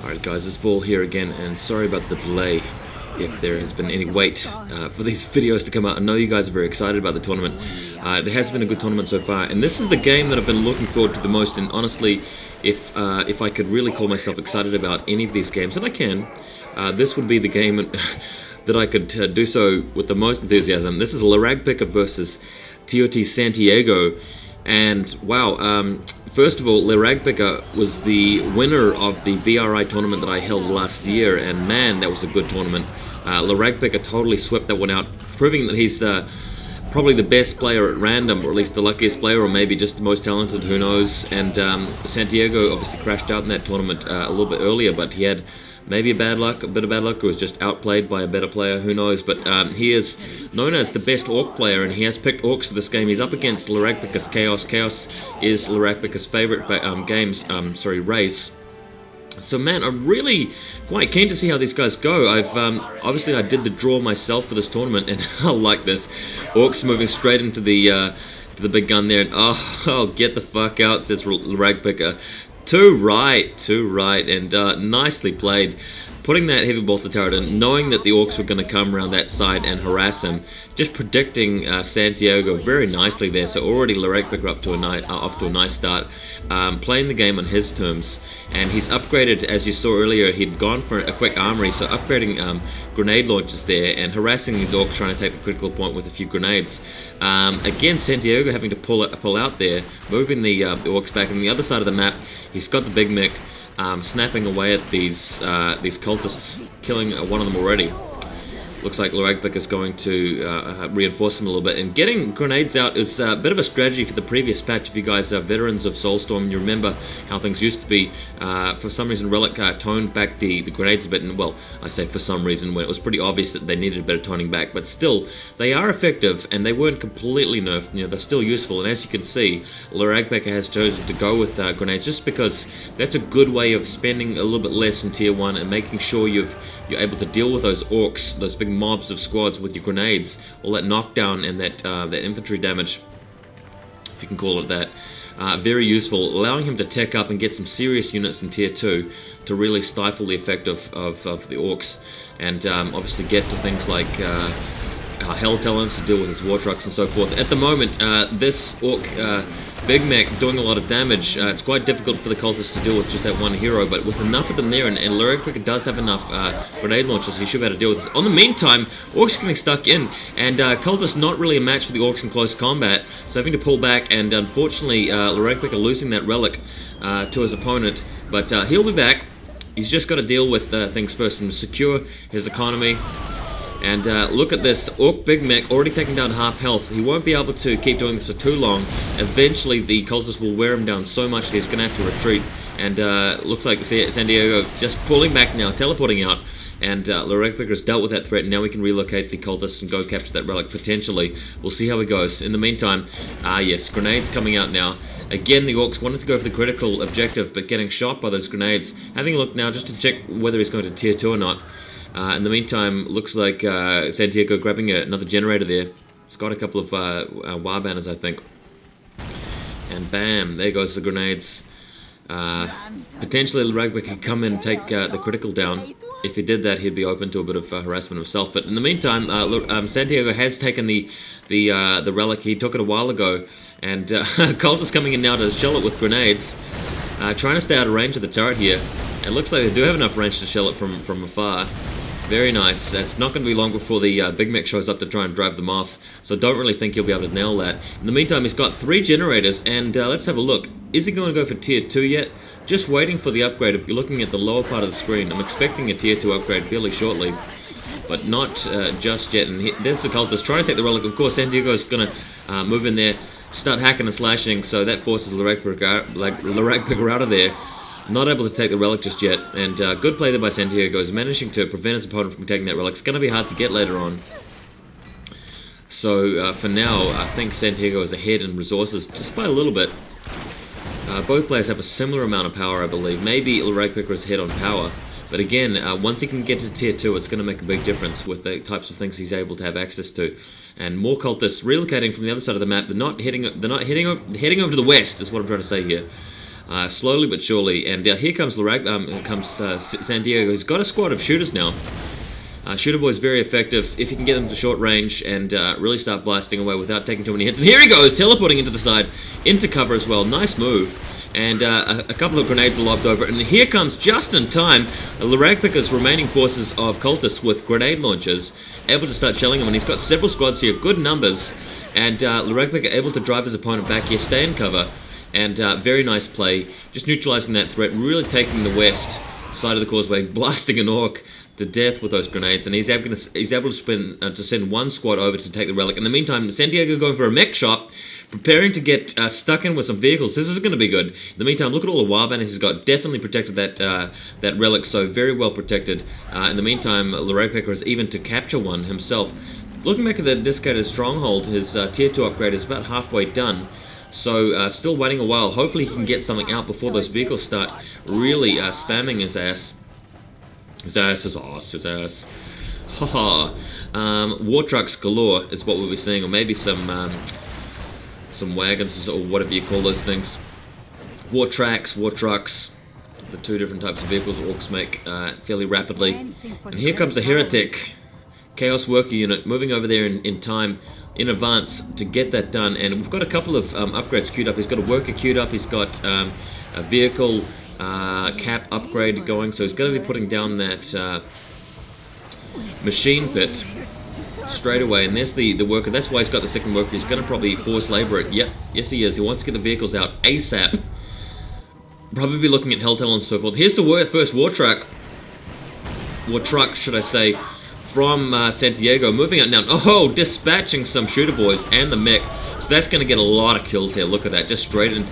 Alright guys, it's Vol here again, and sorry about the delay if there has been any wait for these videos to come out. I know you guys are very excited about the tournament. It has been a good tournament so far, and this is the game that I've been looking forward to the most. And honestly, if I could really call myself excited about any of these games, and I can, this would be the game that I could do so with the most enthusiasm. This is LeRagpicker versus TOT Santiago. And wow, first of all, LeRagpicker was the winner of the VRI tournament that I held last year, and man, that was a good tournament. LeRagpicker totally swept that one out, proving that he's probably the best player at random, or at least the luckiest player, or maybe just the most talented, who knows. And Santiago obviously crashed out in that tournament a little bit earlier, but he had maybe a bit of bad luck, or was just outplayed by a better player, who knows. But he is known as the best Orc player, and he has picked Orcs for this game. He's up against LeRagpicker's Chaos. Chaos is LeRagpicker's favorite race. So man, I'm really quite keen to see how these guys go. I've obviously I did the draw myself for this tournament, and I like this. Orcs moving straight into the big gun there, and oh, get the fuck out, says LeRagpicker. Too right, and nicely played. Putting that heavy bolter turret in, knowing that the Orcs were going to come around that side and harass him, just predicting Santiago very nicely there. So already LeRagpicker off to a nice start, playing the game on his terms, and he's upgraded. As you saw earlier, he'd gone for a quick armory, so upgrading grenade launchers there and harassing these Orcs, trying to take the critical point with a few grenades. Again, Santiago having to pull out there, moving the Orcs back. On the other side of the map, he's got the big mech. Snapping away at these cultists, killing one of them already. Looks like LeRagpicker is going to reinforce him a little bit, and getting grenades out is a bit of a strategy for the previous patch. If you guys are veterans of Soulstorm, you remember how things used to be. For some reason, Relic toned back the grenades a bit, and well, I say for some reason, when it was pretty obvious that they needed a bit of toning back, but still, they are effective, and they weren't completely nerfed. You know, they're still useful, and as you can see, LeRagpicker has chosen to go with grenades, just because that's a good way of spending a little bit less in Tier 1 and making sure you're able to deal with those Orcs, those big mobs of squads with your grenades, all that knockdown and that infantry damage, if you can call it that. Very useful, allowing him to tech up and get some serious units in Tier 2 to really stifle the effect of the Orcs, and obviously get to things like Hell Talents to deal with his war trucks and so forth. At the moment, this Orc Big Mech doing a lot of damage. It's quite difficult for the cultists to deal with just that one hero, but with enough of them there, and LeRagpicker does have enough grenade launchers, he should be able to deal with this. On the meantime, Orcs getting stuck in, and cultists not really a match for the Orcs in close combat, so having to pull back, and unfortunately LeRagpicker losing that relic to his opponent, but he'll be back. He's just got to deal with things first and secure his economy. And look at this, Orc Big Mech already taking down half health. He won't be able to keep doing this for too long. Eventually the cultists will wear him down so much that he's going to have to retreat. And looks like Santiago just pulling back now, teleporting out. And LeRagpicker has dealt with that threat, and now we can relocate the cultists and go capture that relic potentially. We'll see how it goes. In the meantime, yes, grenades coming out now. Again, the Orcs wanted to go for the critical objective, but getting shot by those grenades. Having a look now just to check whether he's going to Tier 2 or not. In the meantime, looks like Santiago grabbing another generator there. He's got a couple of wire banners, I think. And bam, there goes the grenades. Potentially LeRagpicker could come in and take the critical down. If he did that, he'd be open to a bit of harassment himself. But in the meantime, Santiago has taken the relic. He took it a while ago. And Colt is coming in now to shell it with grenades. Trying to stay out of range of the turret here. It looks like they do have enough range to shell it from afar. Very nice. It's not going to be long before the Big Mech shows up to try and drive them off, so don't really think he'll be able to nail that. In the meantime, he's got 3 generators, and let's have a look. Is he going to go for Tier 2 yet? Just waiting for the upgrade. If you're looking at the lower part of the screen, I'm expecting a Tier 2 upgrade fairly shortly, but not just yet. And there's the cultist trying to take the relic. Of course, Santiago is going to move in there, start hacking and slashing, so that forces LeRagpicker out of there. Not able to take the relic just yet, and good play there by Santiago, is managing to prevent his opponent from taking that relic. It's going to be hard to get later on. So for now, I think Santiago is ahead in resources just by a little bit. Both players have a similar amount of power, I believe. Maybe LeRagpicker is ahead on power, but again, once he can get to Tier 2, it's going to make a big difference with the types of things he's able to have access to. And more cultists relocating from the other side of the map. They're not heading over to the west, is what I'm trying to say here. slowly but surely. And here comes Santiago. He's got a squad of shooters now. Shooter Boy's very effective if you can get them to short range and really start blasting away without taking too many hits. And here he goes, teleporting into the side, into cover as well. Nice move. And a couple of grenades are lobbed over. And here comes, just in time, LeRagpicker's remaining forces of cultists with grenade launchers, able to start shelling him. And he's got several squads here, good numbers. And LeRagpicker able to drive his opponent back here, stay in cover. And very nice play, just neutralizing that threat, really taking the west side of the causeway, blasting an orc to death with those grenades, and he's able to send one squad over to take the relic. In the meantime, Santiago going for a mech shop, preparing to get stuck in with some vehicles. This is going to be good. In the meantime, look at all the wild banners he's got. Definitely protected that relic, so very well protected. In the meantime, LeRagpicker is even to capture one himself. Looking back at the Discator's stronghold, his tier 2 upgrade is about halfway done. So still waiting a while. Hopefully he can get something out before those vehicles start really spamming his ass. His ass. Haha. War trucks galore is what we'll be seeing, or maybe some wagons or whatever you call those things. War trucks, the two different types of vehicles orcs make fairly rapidly. And here comes a heretic Chaos Worker unit moving over there in time, in advance to get that done. And we've got a couple of upgrades queued up. He's got a worker queued up, he's got a vehicle cap upgrade going, so he's going to be putting down that machine pit straight away. And there's the worker. That's why he's got the second worker. He's going to probably force labor it. Yep, yes he is. He wants to get the vehicles out ASAP. Probably be looking at Helltail and so forth. Here's the first war truck, should I say, from Santiago, moving out now. Oh, dispatching some shooter boys and the mech. So that's going to get a lot of kills here. Look at that, just straight into